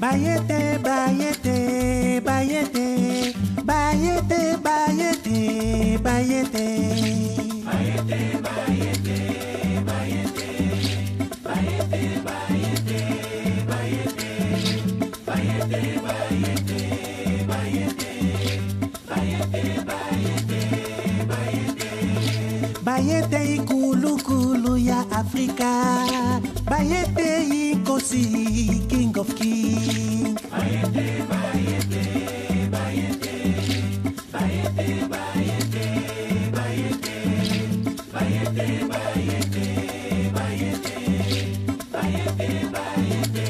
Bayete, bayete, bayete, bayete, bayete, bayete. Bayete, bayete, bayete, bayete, bayete, bayete, bayete, bayete, bayete, bayete, bayete, bayete. Bayete ikulu kulu ya Afrika. Bayete ikosi king of king. Bayete, bayete, bayete, bayete, bayete, bayete, bayete, bayete, bayete, bayete, bayete,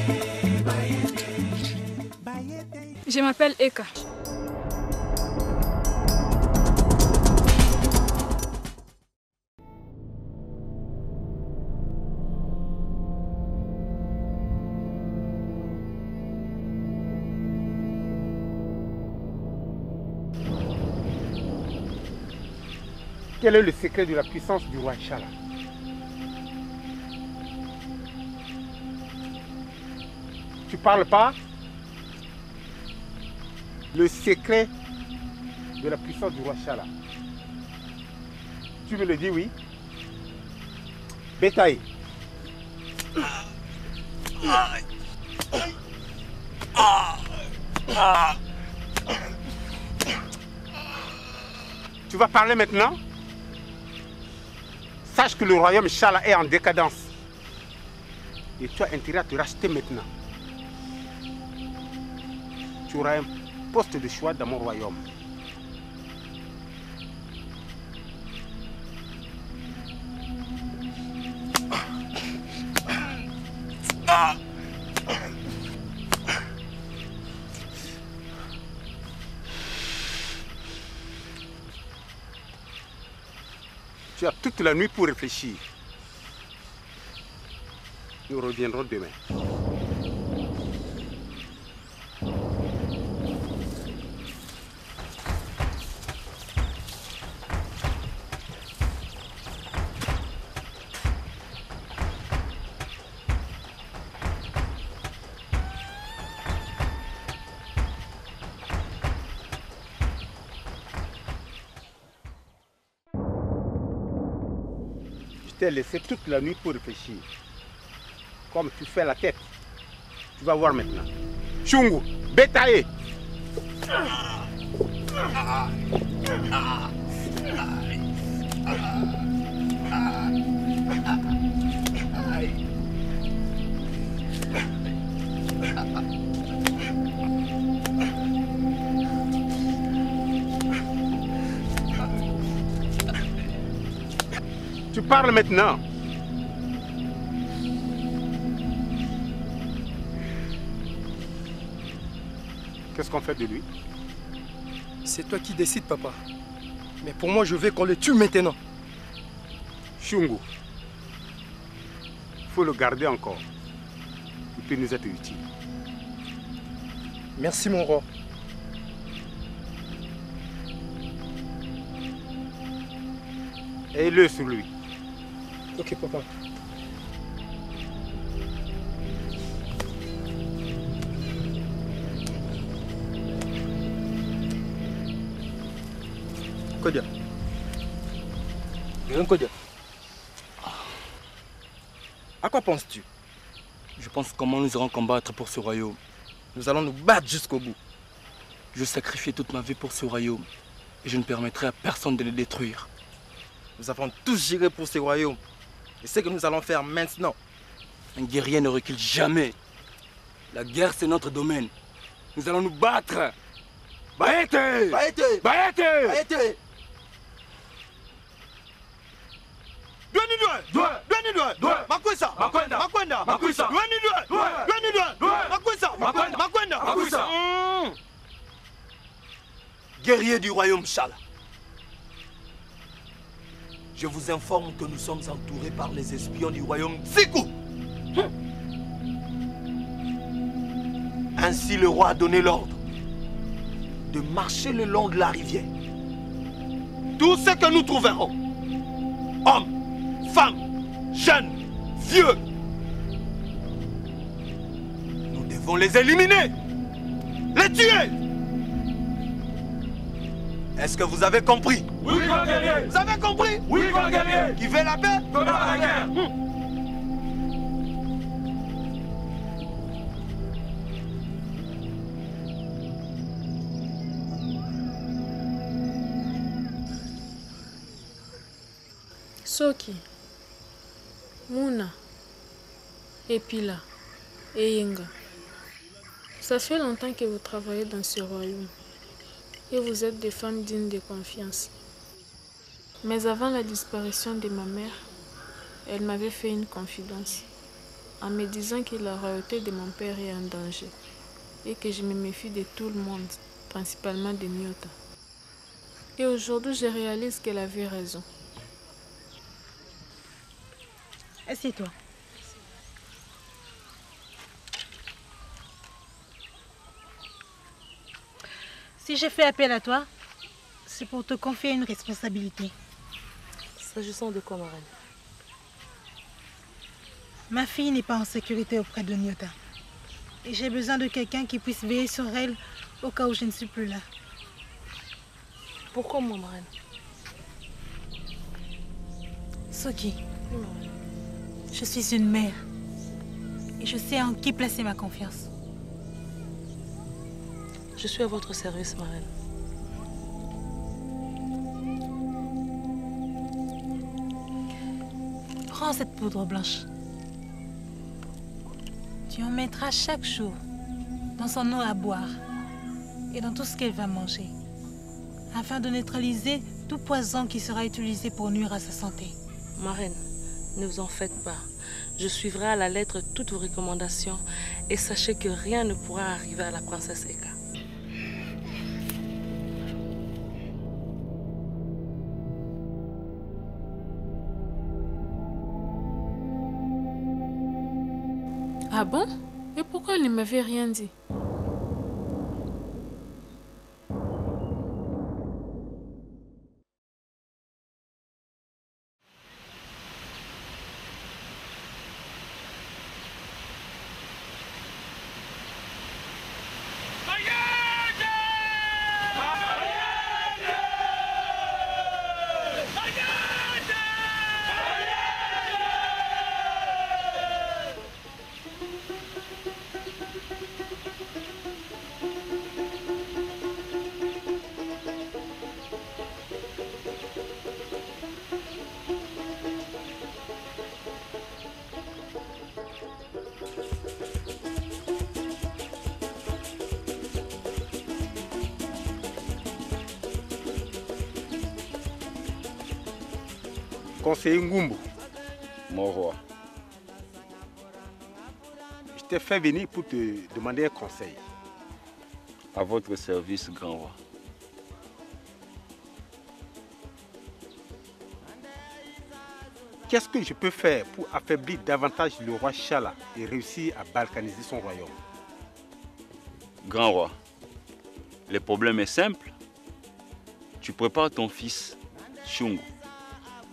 bayete. Je m'appelle Eka. Quel est le secret de la puissance du roi Chala? Tu parles pas? Le secret de la puissance du roi Chala. Tu me le dis, oui? Bétail. Tu vas parler maintenant? Sache que le royaume Chala est en décadence. Et tu as intérêt à te racheter maintenant. Tu auras un poste de choix dans mon royaume. Tu as toute la nuit pour réfléchir. Nous reviendrons demain. Je t'ai laissé toute la nuit pour réfléchir. Comme tu fais la tête, tu vas voir maintenant. Chungu, bétaillé. Tu parles maintenant. Qu'est-ce qu'on fait de lui? C'est toi qui décides, papa. Mais pour moi, je veux qu'on le tue maintenant. Chungu, il faut le garder encore. Il peut nous être utile. Merci, mon roi. Aie-le sur lui. Ok, papa. Kodia. Kodia. À quoi penses-tu? Je pense comment nous irons combattre pour ce royaume. Nous allons nous battre jusqu'au bout. Je sacrifie toute ma vie pour ce royaume et je ne permettrai à personne de le détruire. Nous avons tous géré pour ce royaume. Et c'est ce que nous allons faire maintenant. Un guerrier ne recule jamais. La guerre, c'est notre domaine. Nous allons nous battre. Baete! Baete! Baete! Baete! Guerriers du royaume Chala, je vous informe que nous sommes entourés par les espions du royaume Zikou. Ainsi le roi a donné l'ordre de marcher le long de la rivière. Tout ce que nous trouverons, hommes, femmes, jeunes, vieux, nous devons les éliminer. Les tuer. Est-ce que vous avez compris? Oui, grand guerrier. Vous avez compris? Oui, grand guerrier. Qui veut la paix? Combat la guerre. Soki, Mouna, Epila et Yenga, ça fait longtemps que vous travaillez dans ce royaume et vous êtes des femmes dignes de confiance. Mais avant la disparition de ma mère, elle m'avait fait une confidence en me disant que la royauté de mon père est en danger et que je me méfie de tout le monde, principalement de Nyota. Et aujourd'hui, je réalise qu'elle avait raison. Assieds-toi. Si j'ai fait appel à toi, c'est pour te confier une responsabilité. S'agissant de quoi, ma reine? Ma fille n'est pas en sécurité auprès de Nyota. Et j'ai besoin de quelqu'un qui puisse veiller sur elle au cas où je ne suis plus là. Pourquoi moi, ma reine? Soki, je suis une mère. Et je sais en qui placer ma confiance. Je suis à votre service, ma reine. Prends cette poudre blanche. Tu en mettras chaque jour dans son eau à boire et dans tout ce qu'elle va manger, afin de neutraliser tout poison qui sera utilisé pour nuire à sa santé. Ma reine, ne vous en faites pas. Je suivrai à la lettre toutes vos recommandations et sachez que rien ne pourra arriver à la princesse Eka. Ah bon? Et pourquoi elle ne m'avait rien dit? Conseiller Ngumbu, Mon roi, je t'ai fait venir pour te demander un conseil. à votre service, grand roi. Qu'est-ce que je peux faire pour affaiblir davantage le roi Chala et réussir à balkaniser son royaume? Grand roi, le problème est simple. Tu prépares ton fils, Shungu,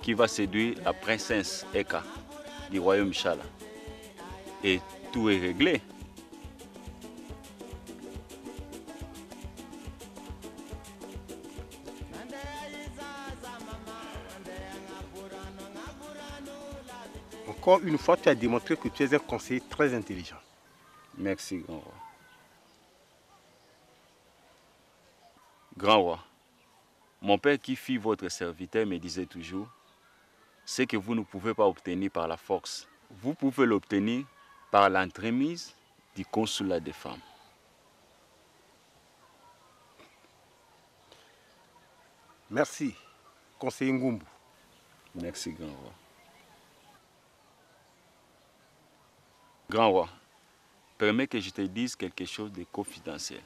qui va séduire la princesse Eka du royaume Chala. Et tout est réglé. Encore une fois, tu as démontré que tu es un conseiller très intelligent. Merci, grand roi. Grand roi, mon père qui fit votre serviteur me disait toujours, ce que vous ne pouvez pas obtenir par la force, vous pouvez l'obtenir par l'entremise du consulat des femmes. Merci, conseiller Ngumbu. Merci, grand roi. Grand roi, permets que je te dise quelque chose de confidentiel.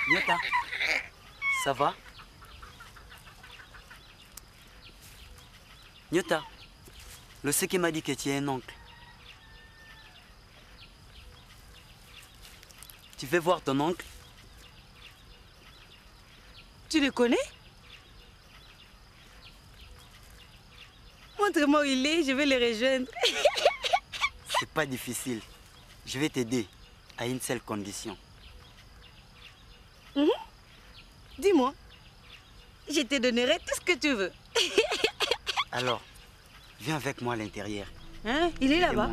Nyota, ça va? Nyota, le Seke m'a dit que tu es un oncle. Tu veux voir ton oncle? Tu le connais? Montre-moi où il est, je vais le rejoindre. C'est pas difficile. Je vais t'aider à une seule condition. Dis-moi, je te donnerai tout ce que tu veux. Alors, viens avec moi à l'intérieur. Hein? Il est là-bas.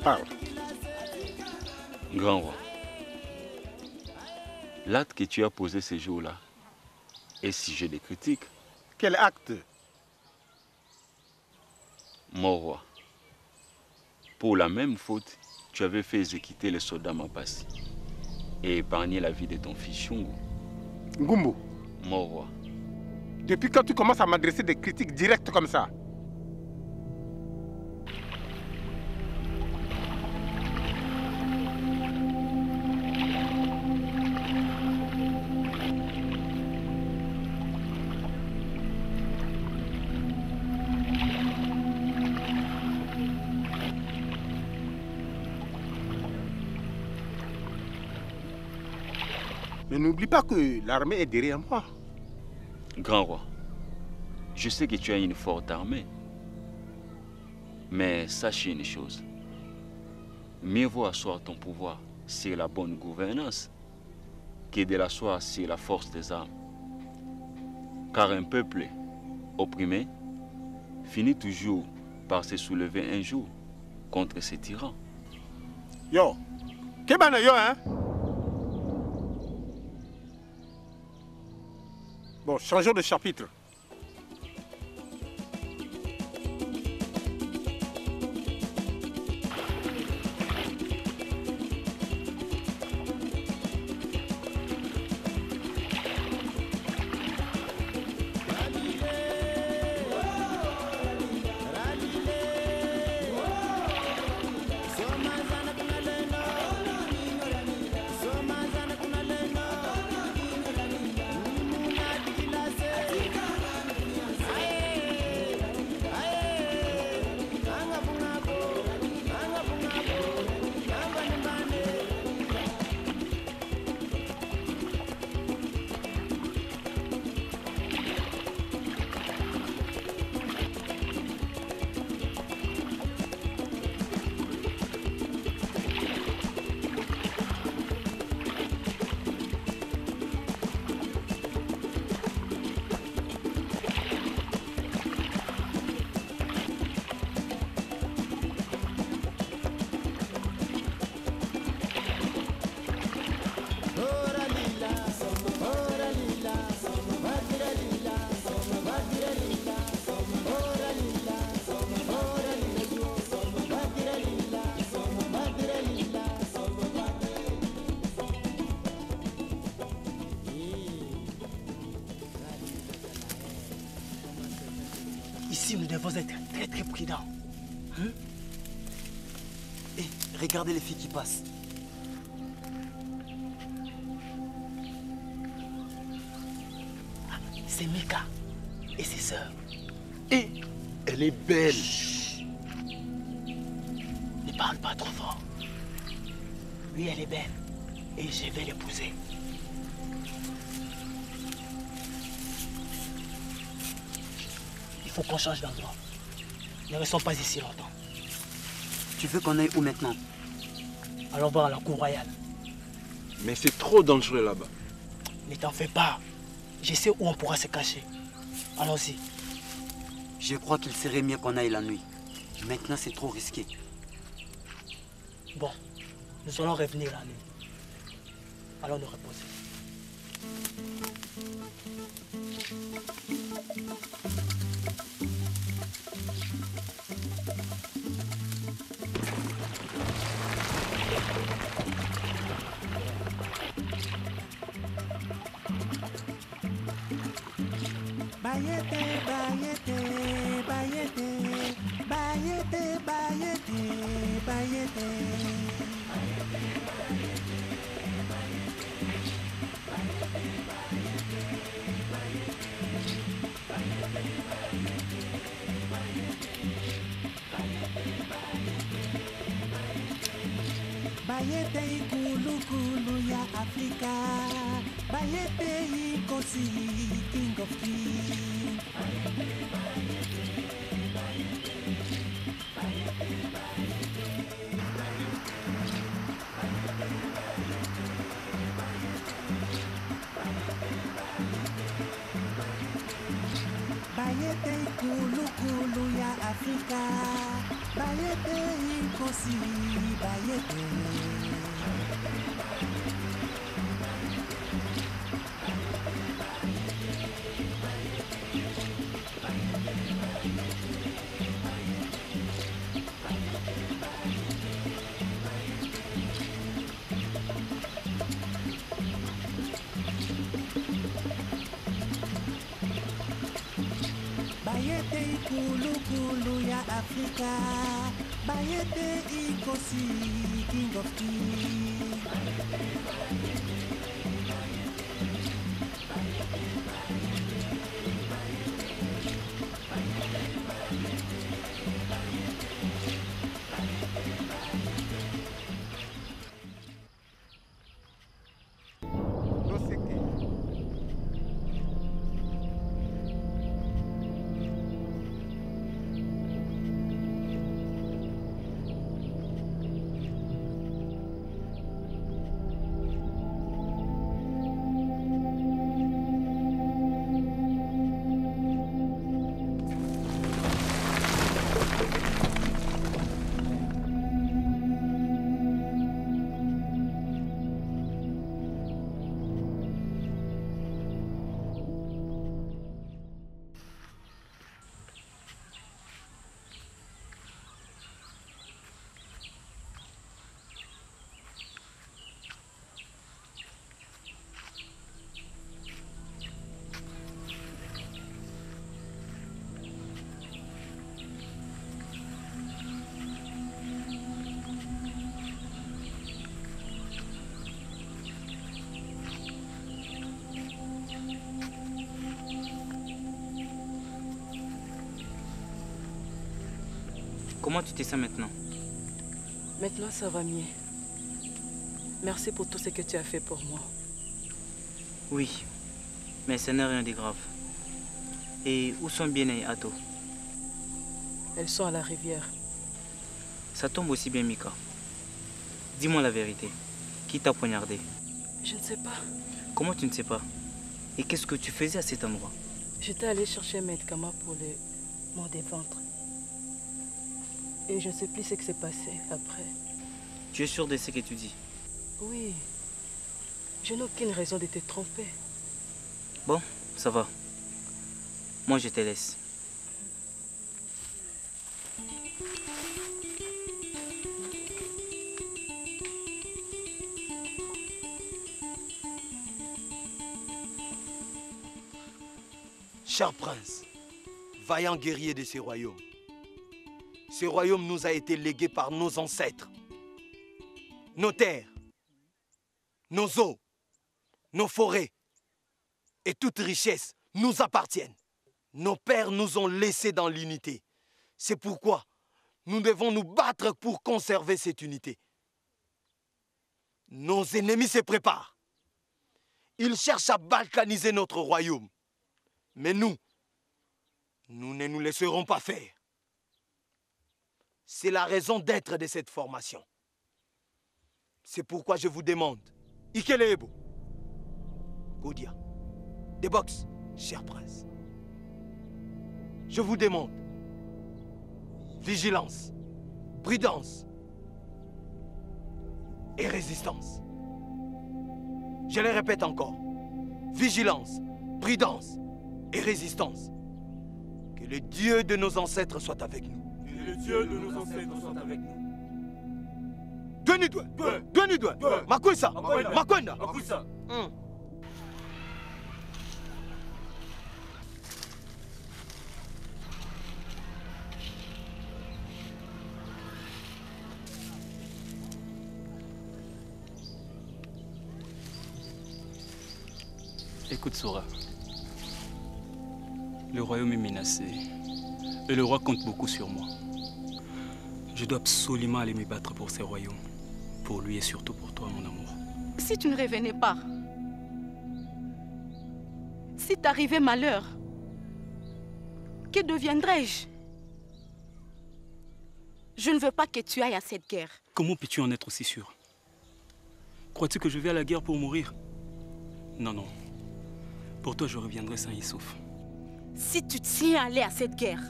Parle. Grand roi, l'acte que tu as posé ces jours-là est sujet de critique. Quel acte? Mon roi, pour la même faute, tu avais fait exécuter le soldat Mapassi et épargner la vie de ton fils Shungu. Ngumbo. Mon roi. Depuis quand tu commences à m'adresser des critiques directes comme ça? Mais n'oublie pas que l'armée est derrière moi. Grand roi, je sais que tu as une forte armée. Mais sache une chose. Mieux vaut asseoir ton pouvoir sur la bonne gouvernance que de l'asseoir sur la force des armes. Car un peuple opprimé finit toujours par se soulever un jour contre ses tyrans. Yo, Kebana yo, hein? Bon, changeons de chapitre. Ici, nous devons être très prudents. Hein? Et regardez les filles qui passent. C'est Mika et ses sœurs. Et elle est belle. Chut. Ne parle pas trop fort. Oui, elle est belle. Et je vais l'épouser. Il faut qu'on change d'endroit. Ne restons pas ici longtemps. Tu veux qu'on aille où maintenant? Allons voir la cour royale. Mais c'est trop dangereux là-bas. Ne t'en fais pas. Je sais où on pourra se cacher. Allons-y. Je crois qu'il serait mieux qu'on aille la nuit. Maintenant, c'est trop risqué. Bon, nous allons revenir la nuit. Allons nous reposer. Bayete, bayete, bayete, bayete, bayete, bayete. Bayete ikulu kulu ya Afrika. Bayete ikosi king of kings. Bayete ikulu kulu ya Afrika. Bayete ikosi bayete. Bayete ikulu kulu ya Afrika. Bayete ikosi king of kings. Comment tu te sens maintenant? Maintenant, ça va mieux. Merci pour tout ce que tu as fait pour moi. Oui, mais ce n'est rien de grave. Et où sont Bien et Ato? Elles sont à la rivière. Ça tombe aussi bien, Mika. Dis-moi la vérité. Qui t'a poignardé? Je ne sais pas. Comment tu ne sais pas? Et qu'est-ce que tu faisais à cet endroit? J'étais allée chercher un médicament pour les maux des ventres. Et je ne sais plus ce qui s'est passé après. Tu es sûr de ce que tu dis? Oui. Je n'ai aucune raison de te tromper. Bon, ça va. Moi, je te laisse. Cher prince, vaillants guerriers de ce royaume. Ce royaume nous a été légué par nos ancêtres. Nos terres, nos eaux, nos forêts et toute richesse nous appartiennent. Nos pères nous ont laissés dans l'unité. C'est pourquoi nous devons nous battre pour conserver cette unité. Nos ennemis se préparent. Ils cherchent à balkaniser notre royaume. Mais nous ne nous laisserons pas faire. C'est la raison d'être de cette formation. C'est pourquoi je vous demande, Ikelebo, Godia, des box, cher prince. Je vous demande, vigilance, prudence et résistance. Je le répète encore, vigilance, prudence et résistance. Que le Dieu de nos ancêtres soit avec nous. Que le Dieu de nos ancêtres soit avec nous. Donne-nous, Makwisa, Makwenda. Makwisa. Écoute Sora, le royaume est menacé et le roi compte beaucoup sur moi. Je dois absolument aller me battre pour ce royaume, pour lui et surtout pour toi, mon amour. Si tu ne revenais pas, si t'arrivait malheur, que deviendrais-je? Je ne veux pas que tu ailles à cette guerre. Comment peux-tu en être aussi sûr? Crois-tu que je vais à la guerre pour mourir? Non, non. Pour toi, je reviendrai sans Youssouf. Si tu tiens à aller à cette guerre,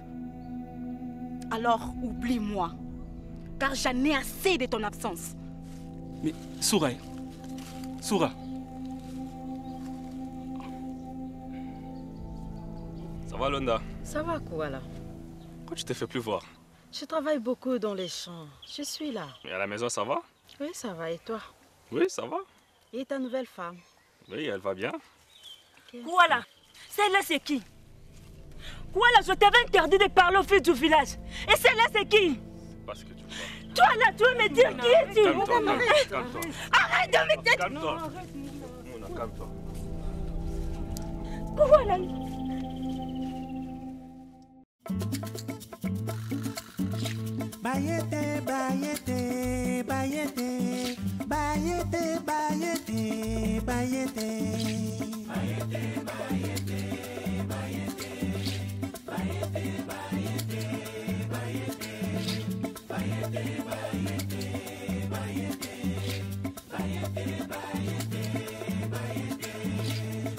alors oublie-moi. Car j'en ai assez de ton absence. Mais, Soura. Ça va, Londa? Ça va, Kouala? Pourquoi tu t'es fait plus voir? Je travaille beaucoup dans les champs. Je suis là. Et à la maison, ça va? Oui, ça va. Et toi? Oui, ça va. Et ta nouvelle femme? Oui, elle va bien. Kouala, celle-là c'est qui? Kouala, je t'avais interdit de parler au fils du village. Et celle-là c'est qui? Parce que tu vois. Toi là, tu veux me dire qui es-tu? Calme-toi. Arrête de me dire. Calme-toi. Calme-toi. Kouala. Bayete, bayete, bayete, bayete, bayete, bayete. Bayete, bayete, bayete, bayete, bayete, bayete, bayete, bayete, bayete, bayete, bayete,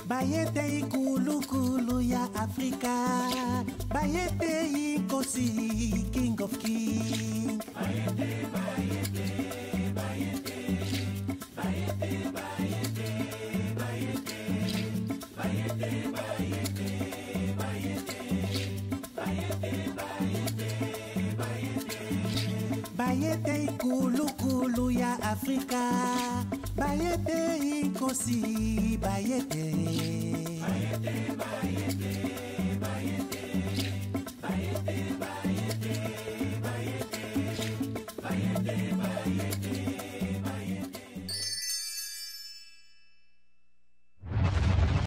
bayete ikulu kulu ya Afrika. Bayete ikosi, King of Kings. Bayete, bayete, bayete, bayete, bayete, bayete, bayete, bayete, bayete, bayete, bayete, bayete, bayete ikulu kulu ya Afrika. Bayete ikosi, bayete, bayete, bayete.